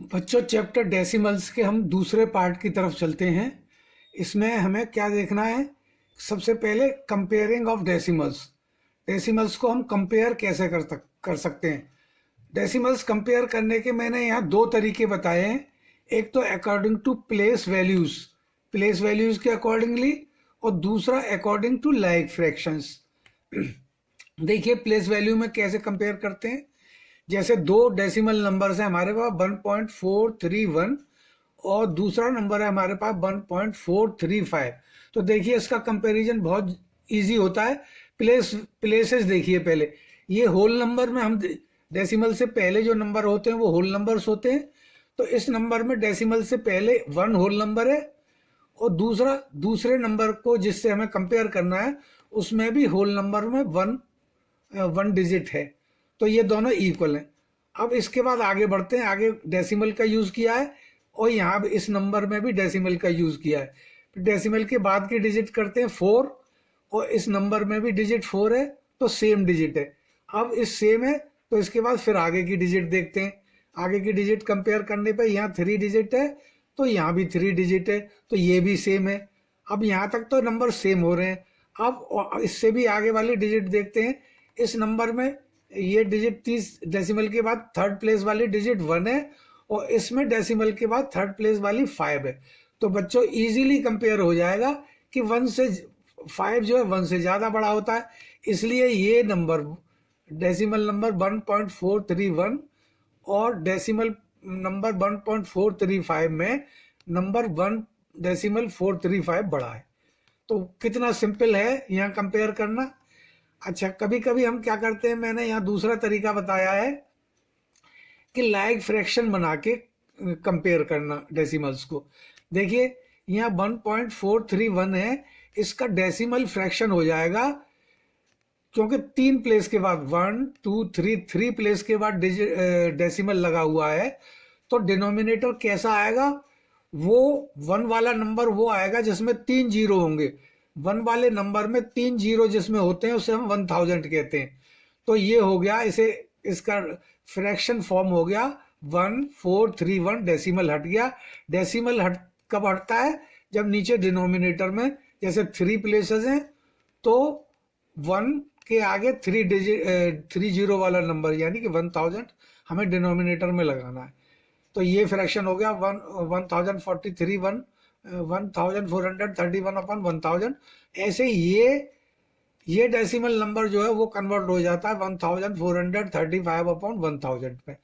बच्चों, chapter decimals के हम दूसरे पार्ट की तरफ चलते हैं। इसमें हमें क्या देखना है? सबसे पहले कंपेयरिंग ऑफ डेसिमल्स। डेसिमल्स को हम कंपेयर कैसे कर सकते हैं? डेसिमल्स कंपेयर करने के मैंने यहाँ दो तरीके बताए हैं। एक तो अकॉर्डिंग टू प्लेस वैल्यूज के अकॉर्डिंगली, और दूसरा अकॉर्डिंग टू लाइक फ्रैक्शंस। देखिए प्लेस वैल्यू में कैसे कंपेयर करते हैं। जैसे दो डेसिमल नंबर है हमारे पास 1.431 और दूसरा नंबर है हमारे पास 1.435। तो देखिए इसका कंपैरिजन बहुत इजी होता है। प्लेसेस देखिए पहले, ये होल नंबर में हम डेसिमल से पहले जो नंबर होते हैं वो होल नंबर्स होते हैं। तो इस नंबर में डेसिमल से पहले 1 होल नंबर है, और दूसरे नंबर को जिससे हमें कंपेयर करना है उसमें भी होल नंबर में 1 डिजिट है। तो ये दोनों इक्वल हैं। अब इसके बाद आगे बढ़ते हैं। आगे डेसिमल का यूज किया है और यहाँ इस नंबर में भी डेसिमल का यूज किया है। डेसिमल के बाद की डिजिट करते हैं 4, और इस नंबर में भी डिजिट 4 है, तो सेम डिजिट है। अब इस सेम है तो इसके बाद फिर आगे की डिजिट देखते हैं। आगे की डिजिट कंपेयर करने पे यहाँ 3 डिजिट है, तो यहाँ भी 3 डिजिट है, तो ये भी सेम है। अब यहाँ तक तो नंबर सेम हो रहे हैं। अब इससे भी आगे वाली डिजिट देखते हैं। इस नंबर में ये डिजिट 30 डेसिमल के बाद थर्ड प्लेस वाली डिजिट 1 है, और इसमें डेसिमल के बाद थर्ड प्लेस वाली 5 है। तो बच्चों इजीली कंपेयर हो जाएगा कि 1 से 5 जो है 1 से ज़्यादा बड़ा होता है। इसलिए ये नंबर डेसिमल नंबर 1.431 और डेसिमल नंबर 1.435 में नंबर 1.435 बड़ा है। तो कितना सिंपल है यहाँ कंपेयर करना। अच्छा, कभी कभी हम क्या करते हैं, मैंने यहाँ दूसरा तरीका बताया है कि लाइक फ्रैक्शन बना के कंपेयर करना डेसिमल्स को। देखिए यहाँ 1.431 है, इसका डेसिमल फ्रैक्शन हो जाएगा, क्योंकि 3 प्लेस के बाद 1 2 3 प्लेस के बाद डेसिमल लगा हुआ है। तो डिनोमिनेटर कैसा आएगा? वो 1 वाला नंबर वो आएगा जिसमें 3 जीरो होंगे। 1 वाले नंबर में 3 जीरो जिसमें होते हैं उसे हम 1000 कहते हैं। तो ये हो गया, इसे इसका फ्रैक्शन फॉर्म हो गया 1431। डेसिमल हट गया। डेसिमल कब हटता है? जब नीचे डिनोमिनेटर में जैसे 3 प्लेसेस हैं तो 1 के आगे 3 जीरो वाला नंबर यानी कि 1000 हमें डिनोमिनेटर में लगाना है। तो ये फ्रैक्शन हो गया 1043 1431 अपन 1000। ऐसे ये डेसिमल नंबर जो है वो कन्वर्ट हो जाता है 1435 अपॉन 1000 पे।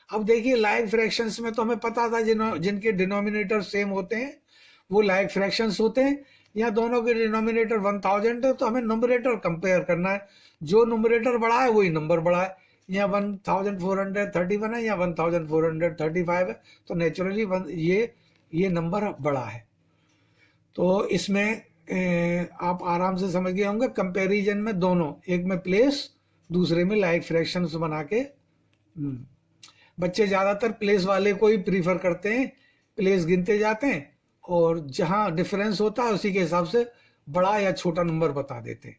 अब देखिए लाइक फ्रैक्शंस में तो हमें पता था जिनके डिनोमिनेटर सेम होते हैं वो लाइक फ्रैक्शंस होते हैं। यहाँ दोनों के डिनोमिनेटर 1000 है, तो हमें नंबरेटर कंपेयर करना है। जो नंबरेटर बड़ा है वही नंबर बड़ा है। यहाँ 1431 है, यहाँ 1435 है, तो नेचुरली ये नंबर बड़ा है। तो इसमें आप आराम से समझ गए होंगे कंपैरिजन में दोनों, एक में प्लेस दूसरे में लाइक फ्रैक्शंस बना के। बच्चे ज़्यादातर प्लेस वाले को ही प्रीफर करते हैं, प्लेस गिनते जाते हैं और जहाँ डिफरेंस होता है उसी के हिसाब से बड़ा या छोटा नंबर बता देते हैं।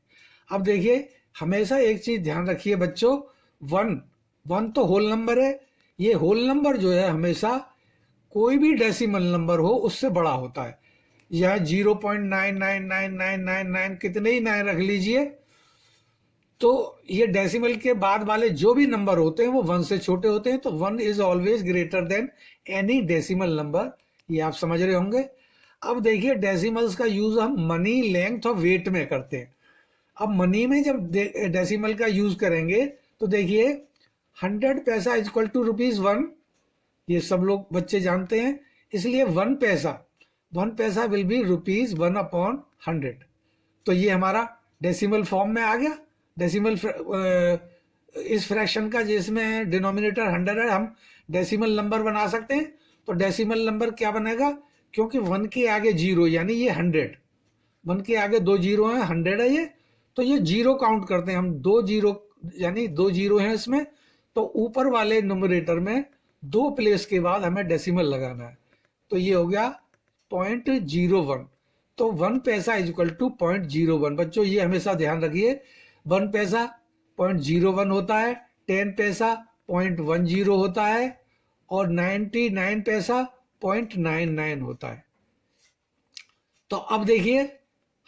अब देखिए हमेशा एक चीज़ ध्यान रखिए बच्चों, 1 तो होल नंबर है। ये होल नंबर जो है हमेशा कोई भी डेसिमल नंबर हो उससे बड़ा होता है। यह 0.999999 कितने ही 9 रख लीजिए, तो ये डेसिमल के बाद वाले जो भी नंबर होते हैं वो 1 से छोटे होते हैं। तो 1 is always greater than any decimal number, ये आप समझ रहे होंगे। अब देखिए डेसिमल्स का यूज हम मनी, लेंथ और वेट में करते हैं। अब मनी में जब डेसिमल का यूज करेंगे तो देखिए 100 पैसा इज इक्वल टू ₹1, ये सब लोग बच्चे जानते हैं। इसलिए 1 पैसा विल बी ₹1 अपॉन 100। तो ये हमारा डेसिमल फॉर्म में आ गया। डेसिमल इस फ्रैक्शन का जिसमें डिनोमिनेटर 100 है, हम डेसिमल नंबर बना सकते हैं। तो डेसिमल नंबर क्या बनेगा? क्योंकि 1 के आगे 0 यानी ये 100, 1 के आगे 2 जीरो हैं, 100 है ये, तो ये 0 काउंट करते हैं हम। 2 जीरो यानी 2 जीरो हैं इसमें, तो ऊपर वाले न्यूमरेटर में 2 प्लेस के बाद हमें डेसिमल लगाना है। तो ये हो गया 0.01। तो 1 पैसा इज इक्वल टू 0.01। बच्चों ये हमेशा ध्यान रखिए, 1 पैसा 0.01 होता है, 10 पैसा 0.10 होता है, और 99 पैसा 0.99 होता है। तो अब देखिए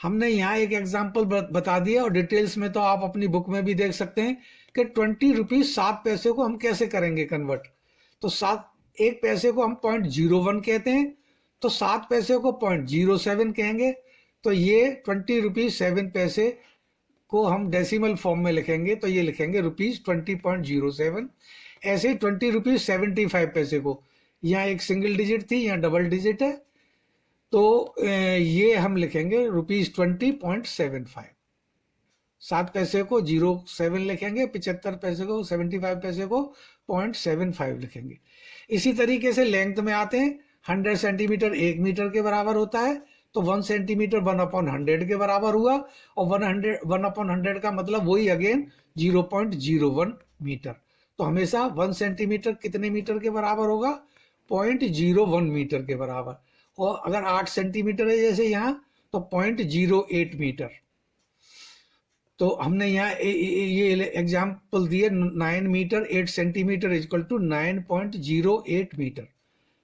हमने यहाँ एक एग्जाम्पल बता दिया, और डिटेल्स में तो आप अपनी बुक में भी देख सकते हैं कि 20 रुपीज 7 पैसे को हम कैसे करेंगे कन्वर्ट। तो 1 पैसे को हम 0.01 कहते हैं, तो 7 पैसे को 0.07 कहेंगे। तो ये 20 रुपीज 7 पैसे को हम डेसिमल फॉर्म में लिखेंगे, तो ये लिखेंगे ₹20.07। ऐसे ही 20 रुपीज 75 पैसे को, यहाँ एक सिंगल डिजिट थी, यहाँ डबल डिजिट है, तो ये हम लिखेंगे ₹20.75। 7 पैसे को 07 लिखेंगे, 75 पैसे को 75 पैसे को 0.75 लिखेंगे। इसी तरीके से लेंथ में आते हैं। 100 सेंटीमीटर 1 मीटर के बराबर होता है, तो 1 सेंटीमीटर 1/100 के बराबर हुआ, और 1/100 का मतलब वही अगेन 0.01 मीटर। तो हमेशा 1 सेंटीमीटर कितने मीटर के बराबर होगा? 0.01 मीटर के बराबर। और अगर 8 सेंटीमीटर है जैसे यहाँ, तो 0.08 मीटर। तो हमने यहाँ ये एग्जाम्पल दिए, 9 metre 8 centimetre equal to 9.08 metre.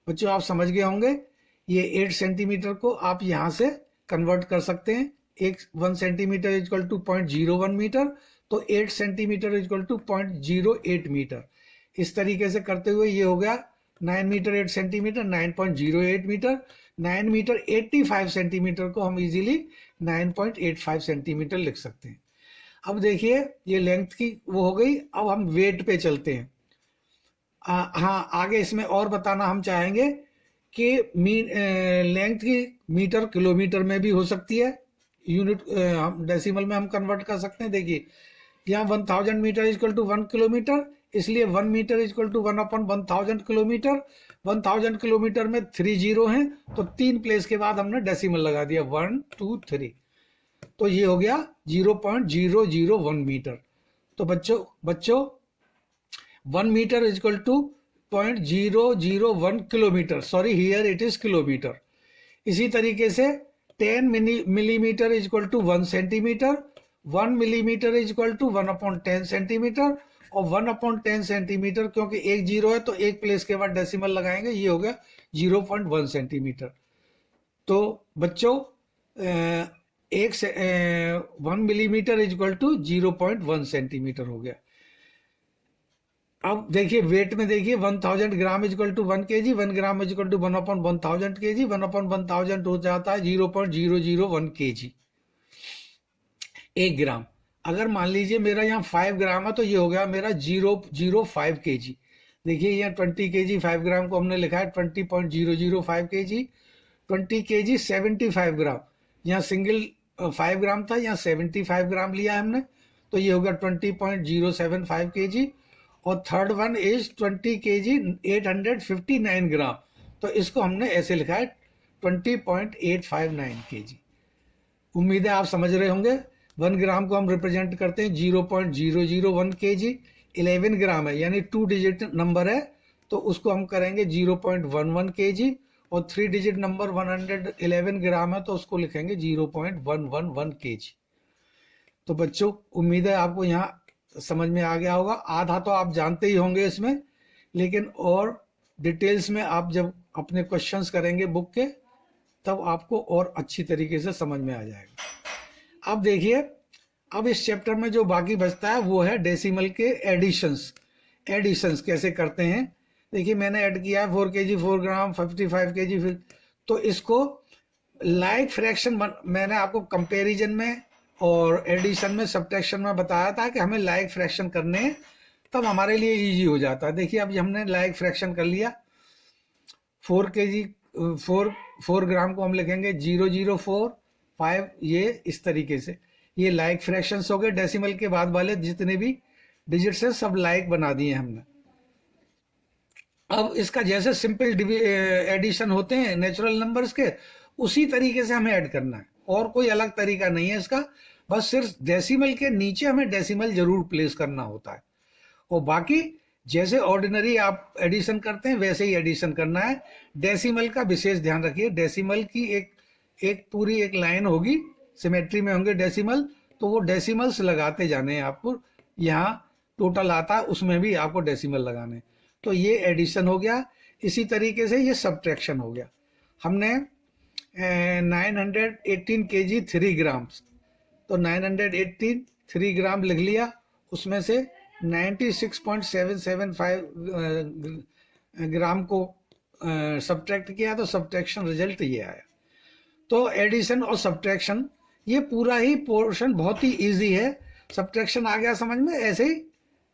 बच्चों आप समझ गए होंगे, ये 8 सेंटीमीटर को आप यहाँ से कन्वर्ट कर सकते हैं। 1 सेंटीमीटर इक्वल टू 0.01 मीटर, तो 8 सेंटीमीटर इक्वल टू 0.08 मीटर। इस तरीके से करते हुए ये हो गया 9 metre 8 centimetre 9.08 metre. 9 metre 85 centimetre को हम इजीली 9.85 सेंटीमीटर लिख सकते हैं। अब देखिए ये लेंथ की वो हो गई। अब हम वेट पे चलते हैं। हाँ, आगे इसमें और बताना हम चाहेंगे कि लेंथ की मीटर किलोमीटर में भी हो सकती है, यूनिट हम डेसिमल में हम कन्वर्ट कर सकते हैं। देखिए यहाँ 1000 मीटर इक्वल टू 1 किलोमीटर, इसलिए 1 metre equal to 1/1000 kilometre. 1000 kilometre में 3 जीरो हैं, तो 3 प्लेस के बाद हमने डेसिमल लगा दिया 1 2 3, तो ये हो गया 0.001 मीटर। तो बच्चों 1 metre equal to 0.001 kilometre, sorry here it is kilometre. इसी तरीके से 10 millimetre equal to 1 centimetre, 1 millimetre equal to 1/10 centimetre, और 1/10 सेंटीमीटर क्योंकि एक जीरो है तो एक प्लेस के बाद डेसिमल लगाएंगे, ये हो गया 0.1 सेंटीमीटर। तो बच्चों 1 मिलीमीटर इक्वल टू 0.1 सेंटीमीटर हो गया। अब देखिए वेट में देखिए 1000 gram equal to 1 kg, 1 gram equal to 1/1000 kg, 1/1000 हो जाता है 0.001 kg, 1 ग्राम। अगर मान लीजिए मेरा यहाँ 5 ग्राम है, तो ये हो गया मेरा 0.05 kg। देखिए यहाँ 20 kg 5 ग्राम को हमने लिखा है 20.005 kg। 20 kg 75 ग्राम, यहाँ सिंगल 5 ग्राम था, यहाँ 75 ग्राम लिया है हमने, तो ये हो गया 20.075 kg। और थर्ड वन इज 20 kg 859 ग्राम, तो इसको हमने ऐसे लिखा है 20.859 kg। उम्मीद है आप समझ रहे होंगे। 1 ग्राम को हम रिप्रेजेंट करते हैं 0.001 kg। 11 ग्राम है यानी 2 डिजिट नंबर है, तो उसको हम करेंगे 0.11 kg। और 3 डिजिट नंबर 111 ग्राम है, तो उसको लिखेंगे 0.111 kg। तो बच्चों उम्मीद है आपको यहाँ समझ में आ गया होगा। आधा तो आप जानते ही होंगे इसमें, लेकिन और डिटेल्स में आप जब अपने क्वेश्चंस करेंगे बुक के, तब आपको और अच्छी तरीके से समझ में आ जाएगा। अब देखिए, अब इस चैप्टर में जो बाकी बचता है वो है डेसिमल के एडिशंस कैसे करते हैं। देखिए मैंने ऐड किया है 4 kg 4 ग्राम 55 kg, तो इसको लाइक फ्रैक्शन मैंने आपको कंपैरिजन में और एडिशन में सब्ट्रैक्शन में बताया था कि हमें लाइक फ्रैक्शन करने हैं, तब हमारे लिए इजी हो जाता है। देखिए अब हमने लाइक फ्रैक्शन कर लिया। 4 ग्राम को हम लिखेंगे 0.045, ये इस तरीके से ये लाइक फ्रैक्शंस हो गए। डेसिमल के बाद वाले जितने भी डिजिट्स हैं सब लाइक बना दिए हमने। अब इसका जैसे सिंपल एडिशन होते हैं नेचुरल नंबर्स के, उसी तरीके से हमें ऐड करना है, और कोई अलग तरीका नहीं है इसका। बस सिर्फ डेसिमल के नीचे हमें डेसिमल जरूर प्लेस करना होता है, और बाकी जैसे ऑर्डिनरी आप एडिशन करते हैं वैसे ही एडिशन करना है। डेसिमल का विशेष ध्यान रखिए, डेसिमल की एक पूरी एक लाइन होगी, सिमेट्री में होंगे डेसिमल, तो वो डेसिमल्स लगाते जाने हैं आपको। यहाँ टोटल आता है उसमें भी आपको डेसिमल लगाने हैं। तो ये एडिशन हो गया। इसी तरीके से ये सब्ट्रैक्शन हो गया। हमने 918 kg 3 ग्राम्स, तो 918 3 ग्राम लिख लिया, उसमें से 96.775 ग्राम को सब्ट्रैक्ट किया, तो सब्ट्रैक्शन रिजल्ट ये आया। तो एडिशन और सब्ट्रैक्शन ये पूरा ही पोर्शन बहुत ही इजी है। सब्ट्रैक्शन आ गया समझ में, ऐसे ही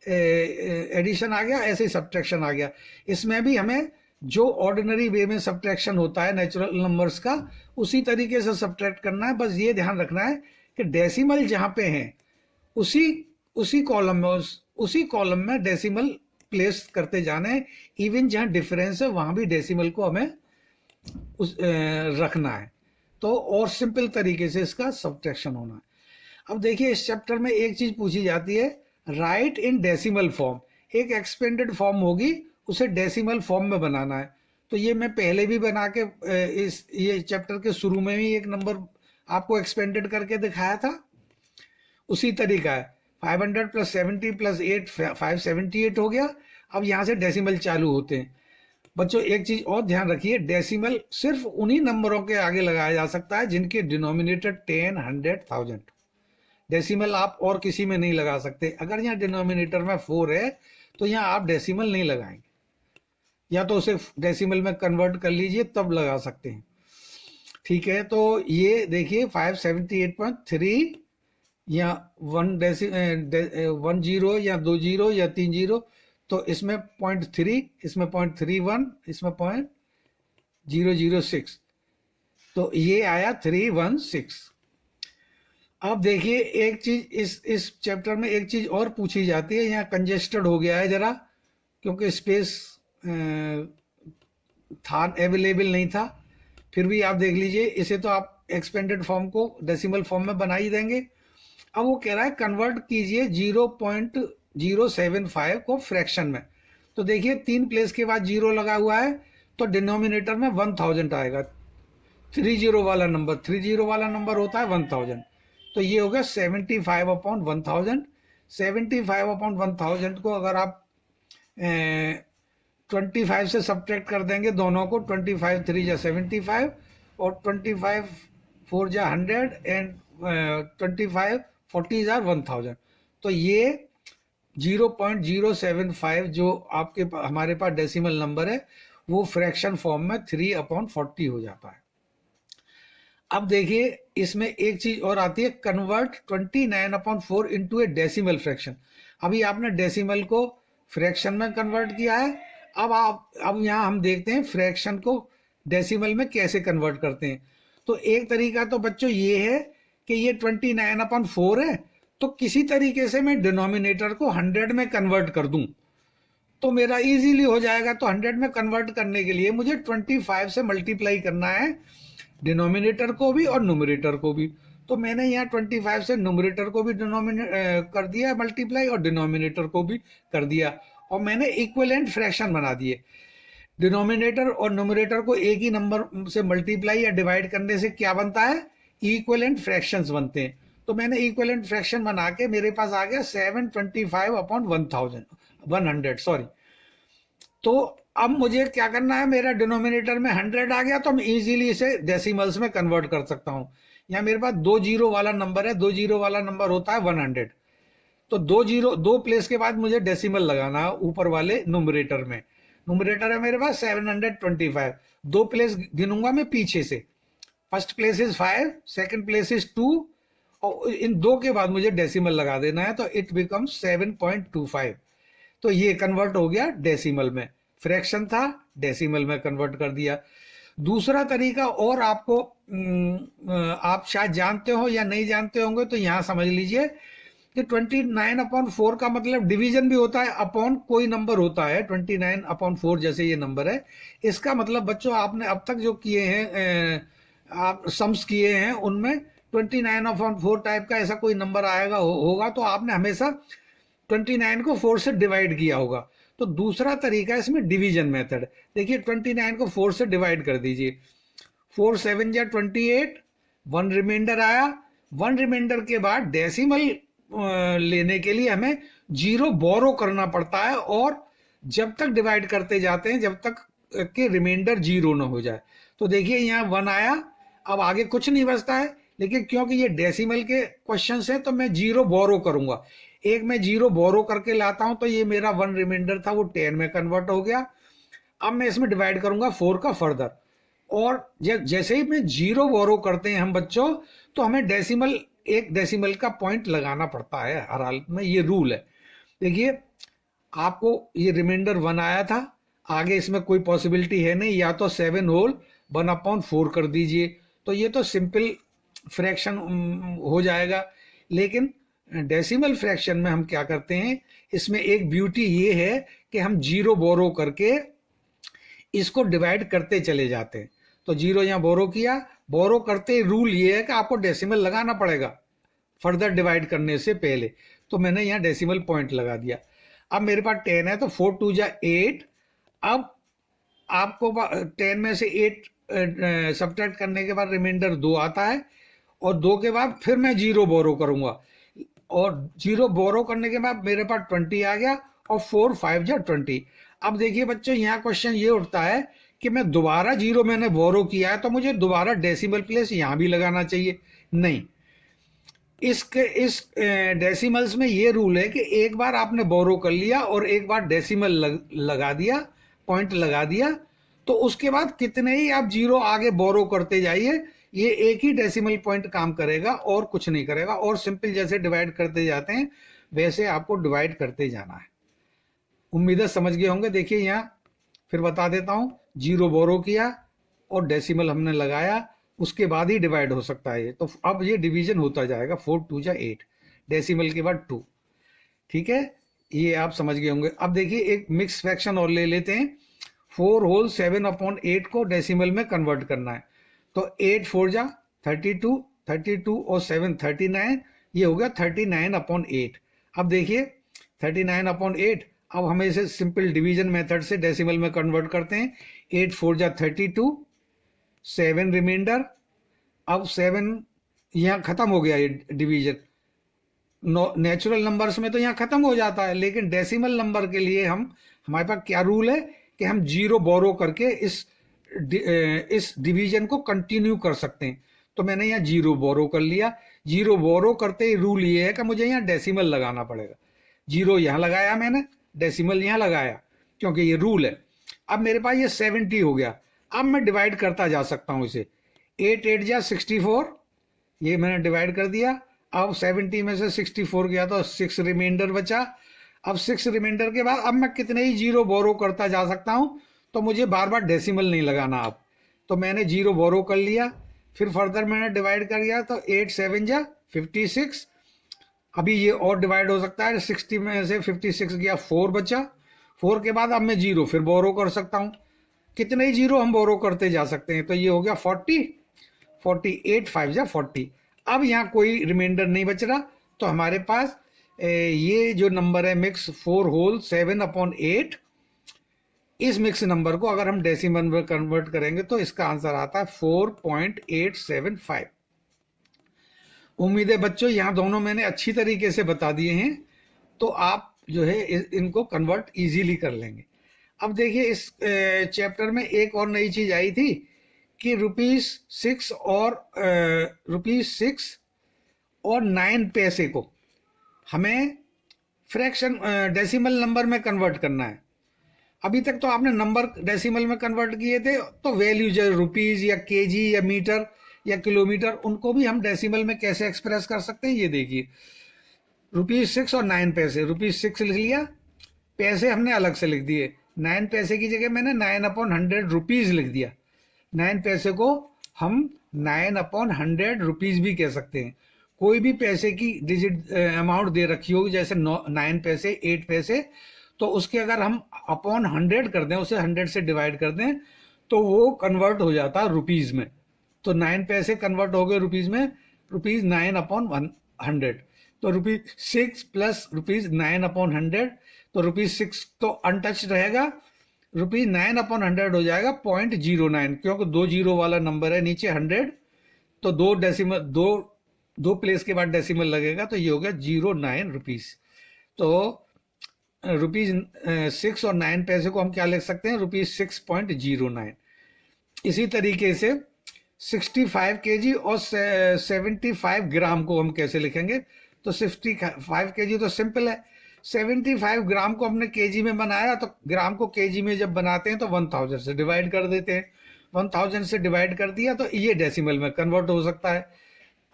एडिशन आ गया, ऐसे ही सब्ट्रैक्शन आ गया। इसमें भी हमें जो ऑर्डिनरी वे में सब्ट्रैक्शन होता है नेचुरल नंबर्स का, उसी तरीके से सब्ट्रैक्ट करना है। बस ये ध्यान रखना है कि डेसिमल जहाँ पे हैं उसी कॉलम में डेसिमल प्लेस करते जाना है। इवन जहाँ डिफरेंस है वहाँ भी डेसिमल को हमें रखना है। तो और सिंपल तरीके से इसका सब्ट्रैक्शन होना है। अब देखिए इस चैप्टर में एक चीज पूछी जाती है, राइट इन डेसिमल फॉर्म। एक एक्सपेंडेड फॉर्म होगी, उसे डेसिमल फॉर्म में बनाना है। तो ये मैं पहले भी बना के ये चैप्टर के शुरू में ही एक नंबर आपको एक्सपेंडेड करके दिखाया था, उसी तरीका है। 500 + 70 + 8 578 हो गया। अब यहाँ से डेसिमल चालू होते हैं। बच्चों एक चीज और ध्यान रखिए, डेसिमल सिर्फ उन्हीं नंबरों के आगे लगाया जा सकता है जिनके डिनोमिनेटर 10, 100, 1000। डेसिमल आप और किसी में नहीं लगा सकते। अगर यहाँ डिनोमिनेटर में 4 है तो यहाँ आप डेसिमल नहीं लगाएंगे, या तो उसे डेसिमल में कन्वर्ट कर लीजिए तब लगा सकते हैं। ठीक है, तो ये देखिए 578.3 या 1 0 या 2 0 या 3 0, तो इसमें 0.3, इसमें 0.31, इसमें 0.006, तो ये आया 316। अब देखिए एक चीज इस चैप्टर में एक चीज और पूछी जाती है। यहाँ कंजेस्टेड हो गया है जरा, क्योंकि स्पेस था अवेलेबल नहीं था। फिर भी आप देख लीजिए, इसे तो आप एक्सपेंडेड फॉर्म को डेसिमल फॉर्म में बना ही देंगे। अब वो कह रहा है कन्वर्ट कीजिए 0.075 को फ्रैक्शन में। तो देखिए 3 प्लेस के बाद 0 लगा हुआ है, तो डिनोमिनेटर में 1000 आएगा। 30 वाला नंबर होता है 1000। तो ये होगा 75/1000। 75/1000 को अगर आप 25 से सब्ट्रैक्ट कर देंगे दोनों को, 25 3 जा 75 और 25 4 जा 100 एंड 25 40 जा 1000। तो ये 0.075 जो आपके हमारे पास डेसिमल नंबर है वो फ्रैक्शन फॉर्म में 3/40 हो जाता है। अब देखिए इसमें एक चीज और आती है, कन्वर्ट 29/4 इनटू ए डेसिमल फ्रैक्शन। अभी आपने डेसिमल को फ्रैक्शन में कन्वर्ट किया है। अब यहाँ हम देखते हैं फ्रैक्शन को डेसिमल में कैसे कन्वर्ट करते हैं। तो एक तरीका तो बच्चों ये है कि ये 29/4 है, तो किसी तरीके से मैं डिनोमिनेटर को 100 में कन्वर्ट कर दूं तो मेरा इजीली हो जाएगा। तो 100 में कन्वर्ट करने के लिए मुझे 25 से मल्टीप्लाई करना है, डिनोमिनेटर को भी और न्यूमरेटर को भी। तो मैंने यहाँ 25 से न्यूमरेटर को भी कर दिया मल्टीप्लाई और डिनोमिनेटर को भी कर दिया, और मैंने इक्विवेलेंट फ्रैक्शन बना दिए। डिनोमिनेटर और न्यूमरेटर को एक ही नंबर से मल्टीप्लाई या डिवाइड करने से क्या बनता है, इक्विवेलेंट फ्रैक्शंस बनते हैं। तो मैंने इक्विवेलेंट फ्रैक्शन बना के मेरे पास आ गया 725/100 सॉरी। तो अब मुझे क्या करना है, मेरा डिनोमिनेटर में 100 आ गया, तो मैं इजीली इसे डेसिमल्स में कन्वर्ट कर सकता हूं। यहाँ मेरे पास 2 0 वाला नंबर है, 2 0 वाला नंबर होता है 100। तो 2 प्लेस के बाद मुझे डेसिमल लगाना है ऊपर वाले न्यूमरेटर में। न्यूमरेटर है मेरे पास 725, 2 प्लेस गिनूंगा मैं पीछे से। First place is 5, second place is 2, और इन 2 के बाद मुझे डेसिमल लगा देना है, तो इट बिकम्स 7.25। तो ये कन्वर्ट हो गया डेसिमल में। फ्रैक्शन था, डेसिमल में कन्वर्ट कर दिया। दूसरा तरीका और आपको आप शायद जानते हो या नहीं जानते होंगे, तो यहां समझ लीजिए कि 29/4 का मतलब डिवीजन भी होता है अपॉन कोई नंबर होता है। 29/4 जैसे ये नंबर है, इसका मतलब बच्चों आपने अब तक जो किए हैं, आप सम्स किए हैं, उनमें 29/4 टाइप का ऐसा कोई नंबर आएगा होगा, तो आपने हमेशा 29 को 4 से डिवाइड किया होगा। तो दूसरा तरीका है इसमें डिवीजन मेथड। देखिए 29 को 4 से डिवाइड कर दीजिए, 4 7 जा 28, 1 रिमाइंडर आया। 1 रिमाइंडर के बाद डेसिमल लेने के लिए हमें 0 बोरो करना पड़ता है, और जब तक डिवाइड करते जाते हैं जब तक कि रिमाइंडर 0 ना हो जाए। तो देखिए यहाँ 1 आया, अब आगे कुछ नहीं बचता है, लेकिन क्योंकि ये डेसिमल के क्वेश्चन हैं तो मैं 0 बोरो करूंगा। एक मैं 0 बोरो करके लाता हूं तो ये मेरा 1 रिमाइंडर था वो 10 में कन्वर्ट हो गया। अब मैं इसमें डिवाइड करूंगा 4 का फर्दर, और जैसे ही मैं 0 बोरो करते हैं हम बच्चों, तो हमें डेसिमल, एक डेसिमल का पॉइंट लगाना पड़ता है हर हालत में, ये रूल है। देखिए आपको ये रिमाइंडर 1 आया था, आगे इसमें कोई पॉसिबिलिटी है नहीं, या तो 7 होल 1/4 कर दीजिए, तो ये तो सिंपल फ्रैक्शन हो जाएगा। लेकिन डेसिमल फ्रैक्शन में हम क्या करते हैं, इसमें एक ब्यूटी ये है कि हम 0 बोरो करके इसको डिवाइड करते चले जाते हैं। तो 0 यहाँ बोरो किया, बोरो करते रूल ये है कि आपको डेसिमल लगाना पड़ेगा फर्दर डिवाइड करने से पहले। तो मैंने यहाँ डेसिमल पॉइंट लगा दिया। अब मेरे पास 10 है तो 4 2 जा 8। अब आपको 10 में से 8 सब्ट्रैक्ट करने के बाद रिमाइंडर 2 आता है, और 2 के बाद फिर मैं 0 बोरो करूंगा, और 0 बोरो करने के बाद मेरे पास 20 आ गया, और 4 5 जा 20। अब देखिए बच्चों यहाँ क्वेश्चन ये उठता है कि मैं दोबारा 0 मैंने बोरो किया है तो मुझे दोबारा डेसिमल प्लेस यहाँ भी लगाना चाहिए। नहीं, इस डेसिमल्स में ये रूल है कि एक बार आपने बोरो कर लिया और एक बार डेसिमल लगा दिया, पॉइंट लगा दिया, तो उसके बाद कितने ही आप 0 आगे बोरो करते जाइए, ये एक ही डेसिमल पॉइंट काम करेगा और कुछ नहीं करेगा। और सिंपल जैसे डिवाइड करते जाते हैं वैसे आपको डिवाइड करते जाना है। उम्मीद है समझ गए होंगे। देखिए यहाँ फिर बता देता हूँ, 0 बोरो किया और डेसिमल हमने लगाया, उसके बाद ही डिवाइड हो सकता है। तो अब ये डिवीजन होता जाएगा, 4 2 जा 8, डेसिमल के बाद 2। ठीक है, ये आप समझ गए होंगे। अब देखिए एक मिक्स फ्रैक्शन और ले लेते हैं। 4 होल 7/8 को डेसिमल में कन्वर्ट करना है। तो 8 4 जा 32, 32 और 7 39, ये हो गया 39/8। अब देखिए 39/8, अब हमें इसे सिंपल डिवीजन मेथड से डेसिमल में कन्वर्ट करते हैं। 8 4 जा 32, 7 रिमाइंडर। अब 7 यहाँ खत्म हो गया ये डिवीजन। नेचुरल नंबर्स में तो यहाँ खत्म हो जाता है, लेकिन डेसिमल नंबर के लिए हमारे पास क्या रूल है कि हम 0 बोरो करके इस डिवीजन को कंटिन्यू कर सकते हैं। तो मैंने यहाँ 0 बोरो कर लिया। 0 बोरो करते ही रूल ये है कि मुझे यहाँ डेसिमल लगाना पड़ेगा। 0 यहाँ लगाया मैंने, डेसिमल यहाँ लगाया, क्योंकि ये रूल है। अब मेरे पास ये 70 हो गया। अब मैं डिवाइड करता जा सकता हूँ इसे। 8 8 जा 64, ये मैंने डिवाइड कर दिया। अब 70 में से 64 गया तो 6 रिमाइंडर बचा। अब 6 रिमाइंडर के बाद अब मैं कितने ही 0 बोरो करता जा सकता हूँ, तो मुझे बार बार डेसिमल नहीं लगाना। अब तो मैंने 0 बोरो कर लिया, फिर फर्दर मैंने डिवाइड कर दिया, तो 8 7 जा 56। अभी ये और डिवाइड हो सकता है। 60 में से 56 गया, 4 बचा। 4 के बाद अब मैं 0 फिर बोरो कर सकता हूँ। कितने ही 0 हम बोरो करते जा सकते हैं, तो ये हो गया 40, 48 5 जा 40। अब यहाँ कोई रिमाइंडर नहीं बच रहा, तो हमारे पास ये जो नंबर है मिक्स 4 होल 7/8, इस मिक्स नंबर को अगर हम डेसिमल में कन्वर्ट करेंगे तो इसका आंसर आता है 4.875। उम्मीद है बच्चों यहाँ दोनों मैंने अच्छी तरीके से बता दिए हैं, तो आप जो है इनको कन्वर्ट इजीली कर लेंगे। अब देखिए इस चैप्टर में एक और नई चीज आई थी कि ₹6 और 9 पैसे को हमें फ्रैक्शन डेसिमल नंबर में कन्वर्ट करना है। अभी तक तो आपने नंबर डेसिमल में कन्वर्ट किए थे, तो वैल्यू जो रुपीज या केजी या मीटर या किलोमीटर, उनको भी हम डेसिमल में कैसे एक्सप्रेस कर सकते हैं, ये देखिए। ₹6 और 9 पैसे, ₹6 लिख लिया, पैसे हमने अलग से लिख दिए। 9 पैसे की जगह मैंने 9/100 रुपीज लिख दिया। 9 पैसे को हम 9/100 रुपीज भी कह सकते हैं। कोई भी पैसे की डिजिट अमाउंट दे रखी होगी, जैसे 9 पैसे 8 पैसे, तो उसके अगर हम अपॉन 100 कर दें, उसे 100 से डिवाइड कर दें, तो वो कन्वर्ट हो जाता है रुपीज में। तो 9 पैसे कन्वर्ट हो गए रुपीज में, ₹9/100। तो ₹6 प्लस ₹9/100, तो ₹6 तो अनटच्ड रहेगा, ₹9/100 हो जाएगा 0.09, क्योंकि 2 जीरो वाला नंबर है नीचे 100, तो 2 डेसिमल, दो प्लेस के बाद डेसिमल लगेगा, तो ये हो गया 09 रुपीज। तो ₹6 और 9 पैसे को हम क्या लिख सकते हैं, ₹6.09। इसी तरीके से 65 केजी और 75 ग्राम को हम कैसे लिखेंगे, तो 65 केजी तो सिंपल है, 75 ग्राम को हमने केजी में बनाया, तो ग्राम को केजी में जब बनाते हैं तो 1000 से डिवाइड कर देते हैं, 1000 से डिवाइड कर दिया तो ये डेसिमल में कन्वर्ट हो सकता है।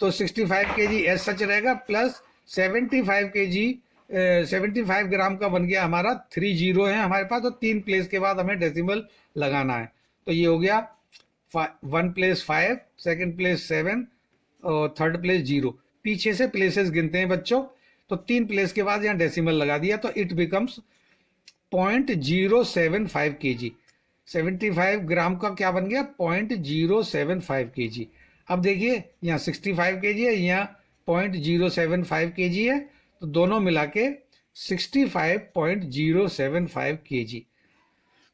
तो 65 केजी एज सच रहेगा, प्लस 75 केजी 75 ग्राम का बन गया हमारा, 3 जीरो है हमारे पास, तो 3 प्लेस के बाद हमें डेसिमल लगाना है। तो ये हो गया 1 प्लेस 5, सेकेंड प्लेस 7 और थर्ड प्लेस 0। पीछे से प्लेसेस गिनते हैं बच्चों, तो 3 प्लेस के बाद यहाँ डेसिमल लगा दिया, तो इट बिकम्स 0.075 केजी। 75 ग्राम का क्या बन गया, 0.075 केजी। अब देखिए यहाँ 65 केजी है, यहाँ 0.075 केजी है, तो दोनों मिला के 65.075 केजी।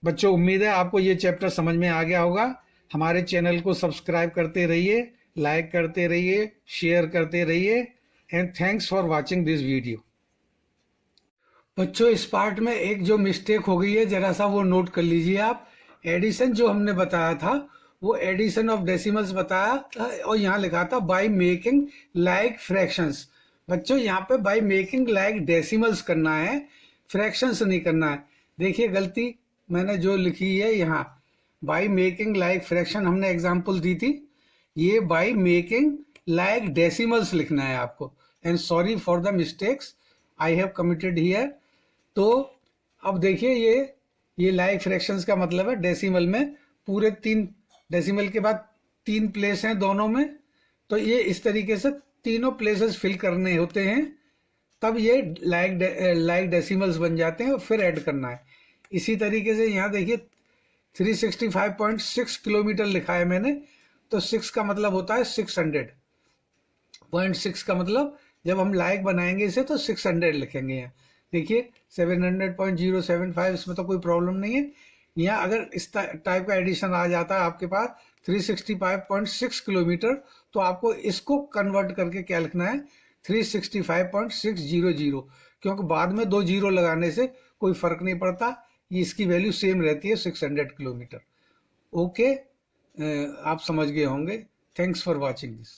बच्चों उम्मीद है आपको ये चैप्टर समझ में आ गया होगा। हमारे चैनल को सब्सक्राइब करते रहिए, लाइक करते रहिए, शेयर करते रहिए, and thanks for watching this video. बच्चों इस पार्ट में एक जो मिस्टेक हो गई है, जरा सा वो नोट कर लीजिए आप। एडिशन जो हमने बताया था वो एडिशन ऑफ डेसिमल्स बताया था, और यहाँ लिखा था बाय मेकिंग लाइक फ्रैक्शंस। बच्चों यहाँ पे बाय मेकिंग लाइक डेसिमल्स करना है, फ्रैक्शंस नहीं करना है। देखिए गलती मैंने जो लिखी है यहाँ, बाय मेकिंग लाइक फ्रैक्शन हमने एग्जाम्पल दी थी, ये बाय मेकिंग लाइक डेसिमल्स लिखना है आपको। And sorry for the mistakes I have committed here. तो अब देखिए ये लाइक फ्रैक्शंस का मतलब है डेसिमल में पूरे 3 डेसिमल के बाद 3 प्लेस हैं दोनों में, तो ये इस तरीके से तीनों प्लेसेस फिल करने होते हैं, तब ये लाइक डेसिमल्स बन जाते हैं और फिर ऐड करना है। इसी तरीके से यहाँ देखिए 365.6 किलोमीटर लिखा है मैंने, तो 6 का मतलब होता है 600.6 का मतलब जब हम लाइक बनाएंगे इसे तो 600 लिखेंगे। यहाँ देखिए 700.075, इसमें तो कोई प्रॉब्लम नहीं है। यहाँ अगर इस टाइप का एडिशन आ जाता है आपके पास 365.6 किलोमीटर, तो आपको इसको कन्वर्ट करके क्या लिखना है, 365.600, क्योंकि बाद में 2 जीरो लगाने से कोई फर्क नहीं पड़ता, ये इसकी वैल्यू सेम रहती है 600 किलोमीटर। ओके, आप समझ गए होंगे। Thanks for watching this.